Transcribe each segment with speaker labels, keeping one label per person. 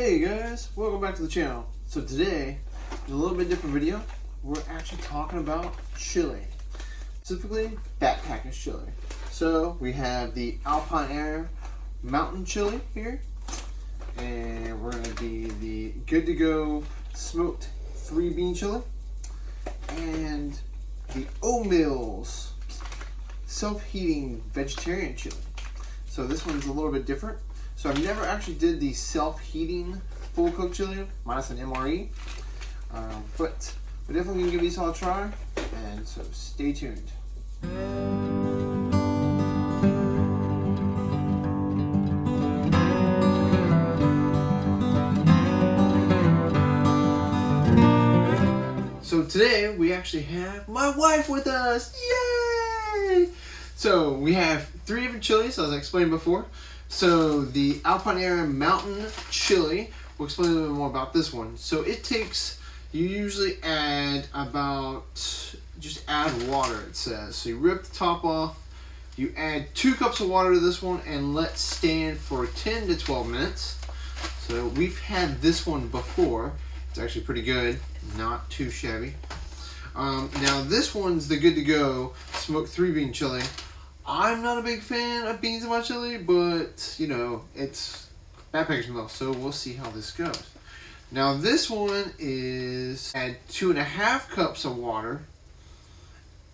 Speaker 1: Hey guys, welcome back to the channel. So today, in a little bit different video, we're actually talking about chili. Specifically, backpacking chili. So we have the AplineAire mountain chili here. And we're going to be the good to go smoked 3-bean chili. And the Omeals self-heating vegetarian chili. So this one's a little bit different. So I've never actually did the self-heating full cooked chili minus an MRE, but we're definitely gonna give these all a try. And so stay tuned. So today we actually have my wife with us. Yay! So we have 3 different chilies, as I explained before. So the AplineAire mountain chili, we'll explain a little bit more about this one. So it takes, you usually add just add water, it says. So you rip the top off, you add 2 cups of water to this one and let stand for 10 to 12 minutes. So we've had this one before. It's actually pretty good, not too shabby. Now this one's the good to go smoked 3-bean chili. I'm not a big fan of beans in my chili, but you know, it's backpacker's meal, so we'll see how this goes. Now this one is add 2.5 cups of water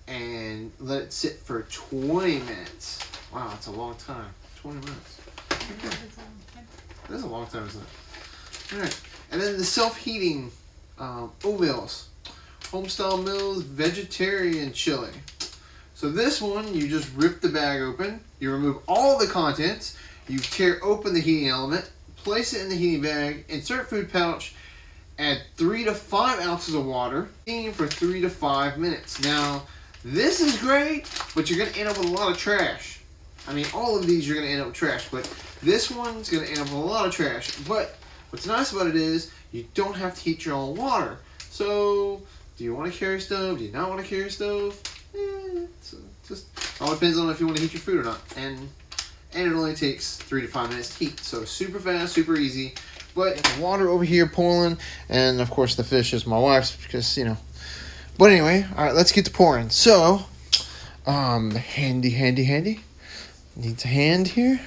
Speaker 1: and let it sit for 20 minutes. Wow, that's a long time. 20 minutes. Okay. That's a long time, isn't it? Alright. And then the self-heating Omeals. Homestyle Mills vegetarian chili. So this one, you just rip the bag open, you remove all the contents, you tear open the heating element, place it in the heating bag, insert food pouch, add 3 to 5 ounces of water, steam for 3 to 5 minutes. Now, this is great, but you're going to end up with a lot of trash. I mean, all of these you're going to end up with trash, but this one's going to end up with a lot of trash. But what's nice about it is you don't have to heat your own water. So, do you want to carry a stove? Do you not want to carry a stove? So just all depends on if you want to heat your food or not, and it only takes 3 to 5 minutes to heat, so super fast, super easy. But water over here boiling, and of course the fish is my wife's because, you know. But anyway, all right, let's get to pouring. So handy needs a hand here.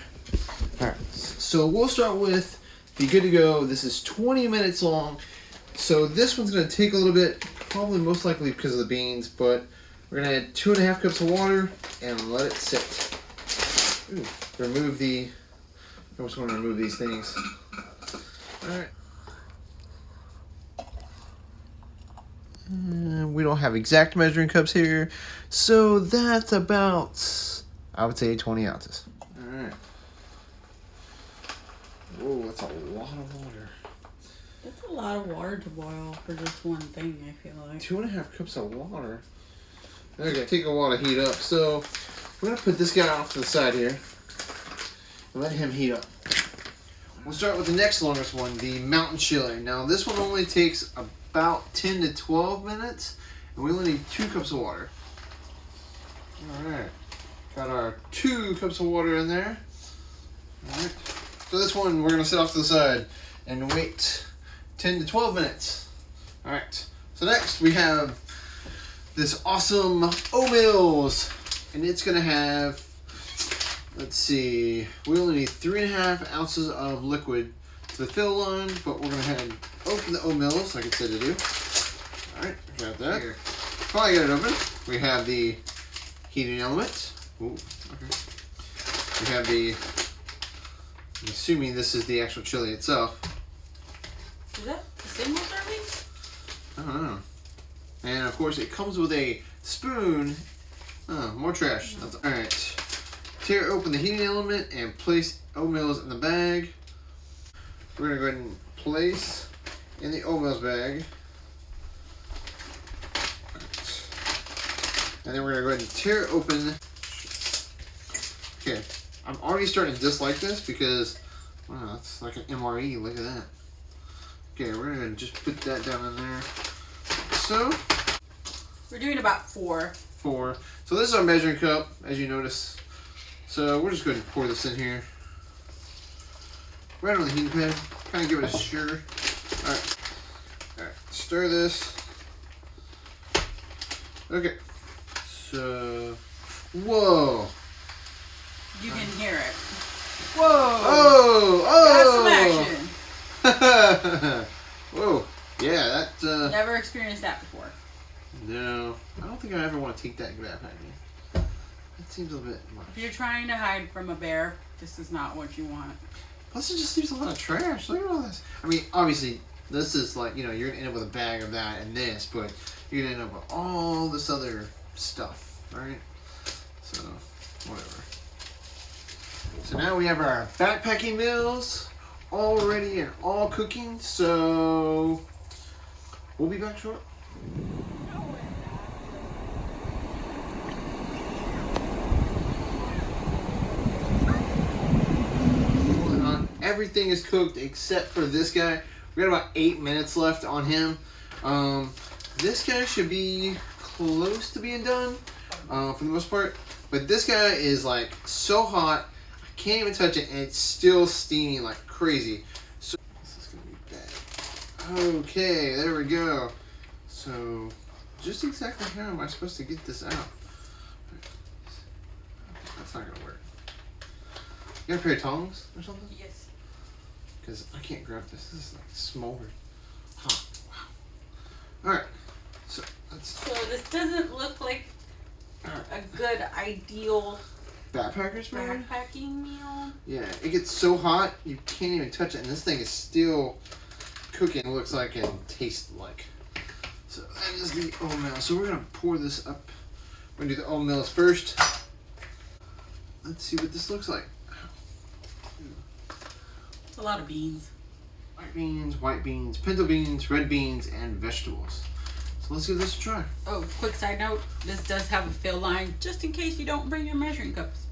Speaker 1: All right, so we'll start with the good to go. This is 20 minutes long, so this one's going to take a little bit, probably most likely because of the beans, but we're going to add 2.5 cups of water and let it sit. Ooh, I just want to remove these things. Alright. We don't have exact measuring cups here, so that's about, I would say, 20 ounces. Alright. Whoa, that's a lot of water.
Speaker 2: That's a lot of water to boil for just one thing, I feel like.
Speaker 1: 2.5 cups of water. Okay, take a while to heat up. So we're gonna put this guy off to the side here and let him heat up. We'll start with the next longest one, the mountain chili. Now this one only takes about 10 to 12 minutes, and we only need 2 cups of water. All right, got our 2 cups of water in there. All right. So this one we're gonna set off to the side and wait 10 to 12 minutes. All right. So next we have this awesome Omeals, and it's gonna have, let's see, we only need 3.5 ounces of liquid to the fill line, but we're gonna open the Omeals like it said to do. All right, got that. Here. While I get it open, we have the heating element. Ooh, okay. We have I'm assuming this is the actual chili itself.
Speaker 2: Is that the single serving?
Speaker 1: I don't know. And of course it comes with a spoon. Oh, more trash. That's alright. Tear open the heating element and place Omeals in the bag. We're going to go ahead and place in the Omeals bag. Right. And then we're going to go ahead and tear open. Okay. I'm already starting to dislike this because, wow, that's like an MRE. Look at that. Okay, we're going to just put that down in there. So
Speaker 2: we're doing about 4.
Speaker 1: So this is our measuring cup, as you notice. So we're just going to pour this in here. right on the heating pad. Kind of give it a stir. Alright. Alright. Stir this. Okay. So. Whoa.
Speaker 2: You can hear it.
Speaker 1: Whoa. Oh.
Speaker 2: That's some action.
Speaker 1: Whoa. Yeah, that.
Speaker 2: Never experienced that before.
Speaker 1: No. I don't think I ever want to take that backpacking. That seems a bit much.
Speaker 2: If you're trying to hide from a bear, this is not what you want.
Speaker 1: Plus, it just leaves a lot of trash. Look at all this. I mean, obviously, this is like, you know, you're going to end up with a bag of that and this, but you're going to end up with all this other stuff, right? So, whatever. So now we have our backpacking meals all ready and all cooking, so we'll be back shortly. Everything is cooked except for this guy. We got about 8 minutes left on him. This guy should be close to being done for the most part. But this guy is like so hot, I can't even touch it, and it's still steaming like crazy. So this is gonna be bad. Okay, there we go. So just exactly how am I supposed to get this out? That's not gonna work. You got a pair of tongs or something?
Speaker 2: Yes.
Speaker 1: Because I can't grab this. This is like smoldering hot. Wow. Alright. So
Speaker 2: this doesn't look like a good ideal
Speaker 1: backpacker's meal?
Speaker 2: backpacking meal.
Speaker 1: Yeah, it gets so hot you can't even touch it, and this thing is still cooking. It looks like and tastes like. So that is the Omeals. So we're gonna pour this up. We're gonna do the Omeals first. Let's see what this looks like.
Speaker 2: It's a lot of beans.
Speaker 1: White beans, pinto beans, red beans, and vegetables. So let's give this a try.
Speaker 2: Oh, quick side note, this does have a fill line just in case you don't bring your measuring cups.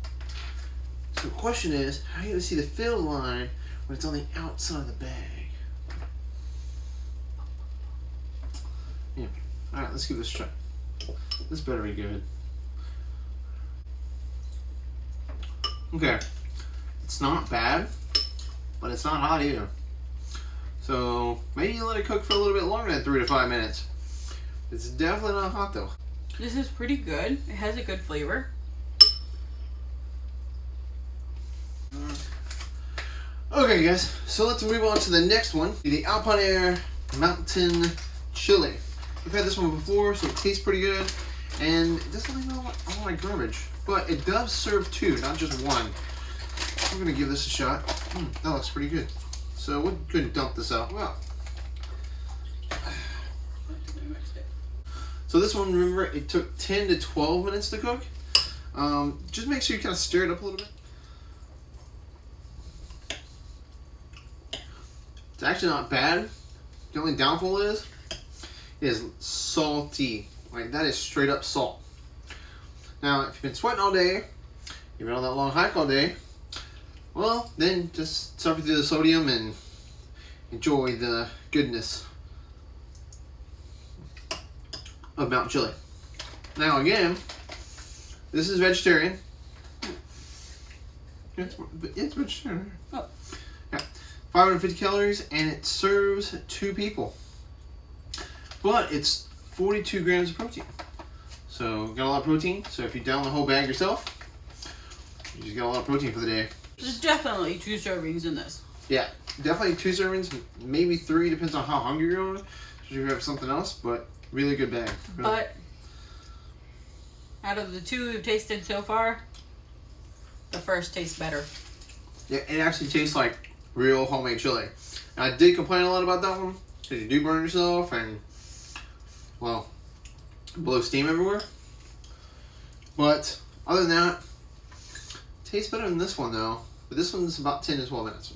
Speaker 1: So the question is, how are you going to see the fill line when it's on the outside of the bag? Yeah. Alright, let's give this a try. This better be good. Okay. It's not bad, but it's not hot either. So maybe you let it cook for a little bit longer than 3 to 5 minutes. It's definitely not hot though.
Speaker 2: This is pretty good. It has a good flavor.
Speaker 1: Okay guys, so let's move on to the next one. The AplineAire Mountain Chili. We've had this one before, so it tastes pretty good. And it doesn't leave all my garbage. But it does serve 2, not just 1. I'm going to give this a shot. That looks pretty good. So we're going to dump this out. Well, so this one, remember, it took 10 to 12 minutes to cook. Just make sure you kind of stir it up a little bit. It's actually not bad. The only downfall is, it is salty. Like, that is straight up salt. Now, if you've been sweating all day, you've been on that long hike all day, well, then just suffer through the sodium and enjoy the goodness of mountain chili. Now again, this is vegetarian. It's vegetarian.
Speaker 2: Oh.
Speaker 1: Yeah, 550 calories, and it serves 2 people. But it's 42 grams of protein. So got a lot of protein. So if you down the whole bag yourself, you just got a lot of protein for the day.
Speaker 2: There's definitely 2 servings in this.
Speaker 1: Yeah, definitely 2 servings, maybe 3, depends on how hungry you're on. If you have something else, but really good bag. Really.
Speaker 2: But out of the 2 we've tasted so far, the first tastes better.
Speaker 1: Yeah, it actually tastes like real homemade chili. Now, I did complain a lot about that one because you do burn yourself and, well, blow steam everywhere. But other than that, it tastes better than this one though. But this one's about 10 to 12 minutes.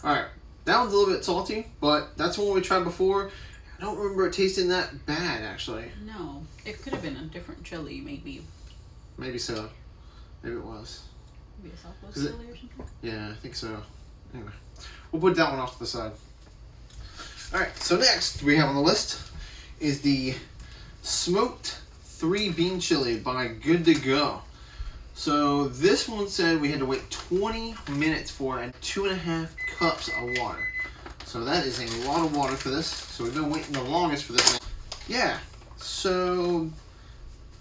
Speaker 1: Alright, that one's a little bit salty, but that's one we tried before. I don't remember it tasting that bad actually.
Speaker 2: No, it could have been a different chili, maybe.
Speaker 1: Maybe so. Maybe it was.
Speaker 2: Maybe a Southwest chili or something?
Speaker 1: Yeah, I think so. Anyway, we'll put that one off to the side. Alright, so next we have on the list is the smoked 3 bean chili by Good to Go. So this one said we had to wait 20 minutes for and 2.5 cups of water. So that is a lot of water for this. So we've been waiting the longest for this one. Yeah, so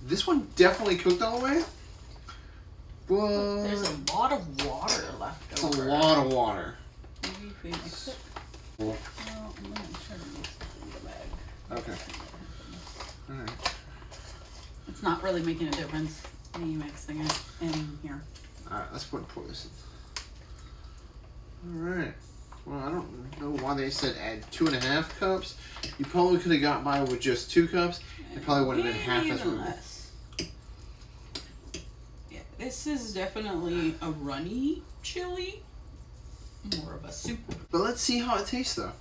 Speaker 1: this one definitely cooked all the way. But
Speaker 2: there's a lot of water left
Speaker 1: it's
Speaker 2: over.
Speaker 1: a lot of water.
Speaker 2: Maybe if we mix it.
Speaker 1: Cool.
Speaker 2: Well, I'm gonna try to mix it in the bag.
Speaker 1: Okay. Alright.
Speaker 2: It's not really making a difference me mixing it in here.
Speaker 1: Alright, let's pour this in. Alright. Well, I don't know why they said add 2.5 cups. You probably could have got by with just 2 cups. It probably would have been half as
Speaker 2: Even
Speaker 1: much.
Speaker 2: less. Yeah, this is definitely a runny chili. More of a soup.
Speaker 1: But let's see how it tastes, though.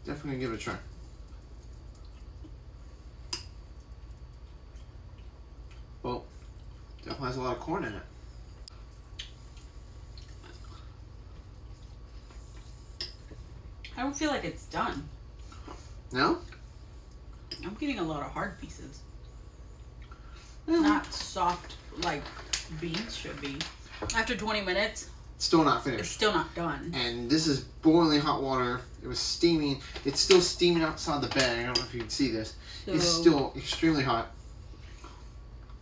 Speaker 1: Definitely gonna give it a try. Well, definitely has a lot of corn in it.
Speaker 2: I don't feel like it's done.
Speaker 1: No?
Speaker 2: I'm getting a lot of hard pieces.
Speaker 1: Yeah.
Speaker 2: Not soft like beans should be. After 20 minutes,
Speaker 1: Still not
Speaker 2: it's
Speaker 1: finished.
Speaker 2: still not done.
Speaker 1: And this is boiling hot water. It was steaming. It's still steaming outside the bag. I don't know if you can see this.
Speaker 2: So,
Speaker 1: It's still extremely hot.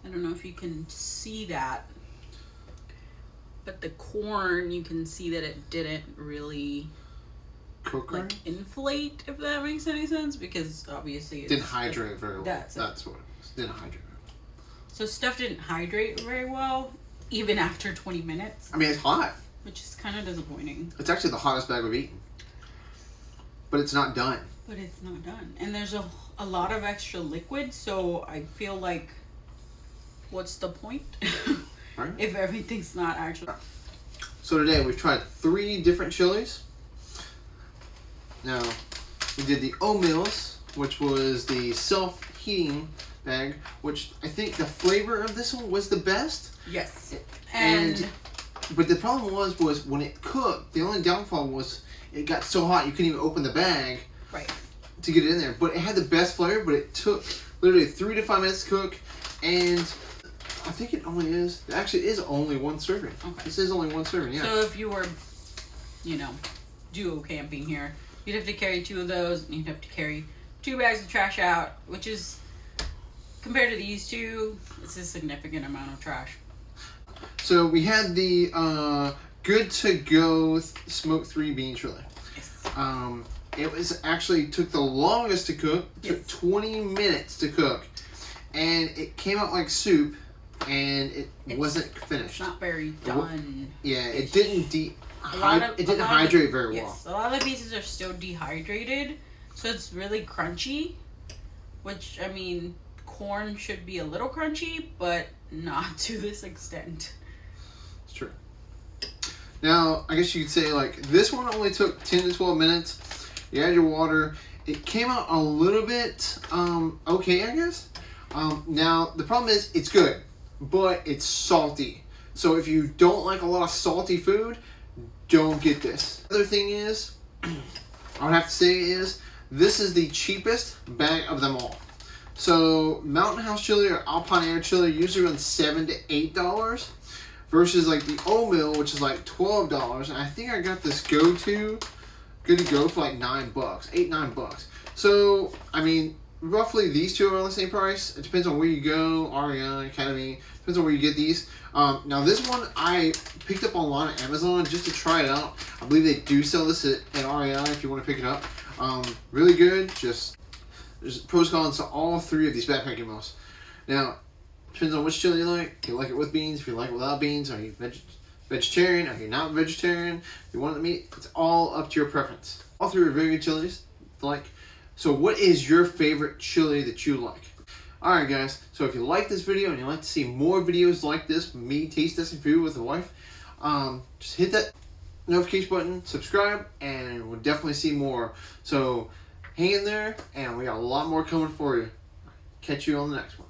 Speaker 2: I don't know if you can see that. But the corn, you can see that it didn't really
Speaker 1: Cook
Speaker 2: like
Speaker 1: right?
Speaker 2: inflate, if that makes any sense, because obviously it's
Speaker 1: Didn't hydrate very well.
Speaker 2: That's it.
Speaker 1: That's what it was. Didn't hydrate very well.
Speaker 2: So stuff didn't hydrate very well, even after 20 minutes,
Speaker 1: I mean, it's hot.
Speaker 2: which is kind of disappointing.
Speaker 1: It's actually the hottest bag we've eaten. But it's not done.
Speaker 2: But it's not done. And there's a lot of extra liquid, so I feel like, what's the point?
Speaker 1: Right.
Speaker 2: If everything's not actually...
Speaker 1: So today we've tried 3 different chilies. Now, we did the Omeals, which was the self-heating bag, which I think the flavor of this one was the best.
Speaker 2: Yes.
Speaker 1: But the problem was when it cooked, the only downfall was it got so hot you couldn't even open the bag
Speaker 2: Right.
Speaker 1: to get it in there. But it had the best flavor, but it took literally 3 to 5 minutes to cook, and I think it only is, actually it is only 1 serving.
Speaker 2: Okay.
Speaker 1: This is only 1 serving, yeah.
Speaker 2: So if you were, duo camping here, you'd have to carry 2 of those, and you'd have to carry 2 bags of trash out, which is, compared to these 2, it's a significant amount of trash.
Speaker 1: So we had the Good to Go Smoked 3 Bean Chili.
Speaker 2: Yes.
Speaker 1: It was actually took the longest to cook. Took
Speaker 2: Yes.
Speaker 1: 20 minutes to cook, and it came out like soup, and it wasn't finished.
Speaker 2: It's not very done.
Speaker 1: Yeah, it didn't
Speaker 2: It didn't
Speaker 1: hydrate very well.
Speaker 2: Yes, a lot of the pieces are still dehydrated, so it's really crunchy, which, I mean, corn should be a little crunchy, but not to this extent.
Speaker 1: It's true. Now, I guess you could say, like, this one only took 10 to 12 minutes. You add your water. It came out a little bit okay, I guess. Now, the problem is, it's good, but it's salty. So if you don't like a lot of salty food, don't get this. The other thing is, I would have to say is, this is the cheapest bag of them all. So Mountain House chili or AplineAire chili usually runs $7 to $8 versus like the Omeal, which is like $12. And I think I got this Good to Go for like $9, $8-9. So I mean, roughly these 2 are on the same price. It depends on where you go, REI, Academy. Depends on where you get these. Now this one I picked up online on Amazon just to try it out. I believe they do sell this at REI if you want to pick it up. Really good. Just there's pros and cons to all 3 of these backpacking meals. Now, depends on which chili you like. If you like it with beans, if you like it without beans, are you vegetarian, are you not vegetarian, if you want the meat, it's all up to your preference. All 3 are very good chilies to like. So what is your favorite chili that you like? Alright guys, so if you like this video and you'd like to see more videos like this, me taste testing food with a wife, just hit that notification button, subscribe, and we'll definitely see more. So hang in there, and we got a lot more coming for you. Catch you on the next one.